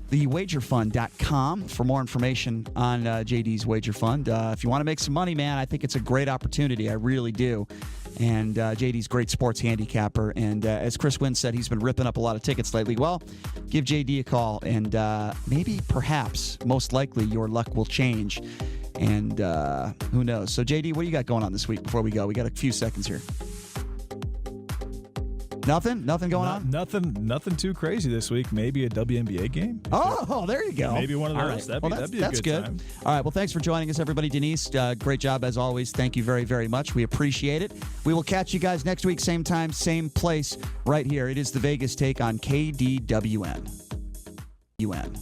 thewagerfund.com, for more information on JD's Wager Fund. If you want to make some money, man, I think it's a great opportunity. I really do. And JD's great sports handicapper. And as Chris Wynn said, he's been ripping up a lot of tickets lately. Well, give JD a call, and maybe, perhaps, most likely, your luck will change. And who knows? So, JD, what do you got going on this week before we go? We got a few seconds here. Nothing going on? Nothing too crazy this week. Maybe a WNBA game. Oh, there you go. Maybe one of those. Right. That'd be a good time. All right. Well, thanks for joining us, everybody. Denise, great job as always. Thank you very, very much. We appreciate it. We will catch you guys next week, same time, same place, right here. It is the Vegas Take on KDWN. UN.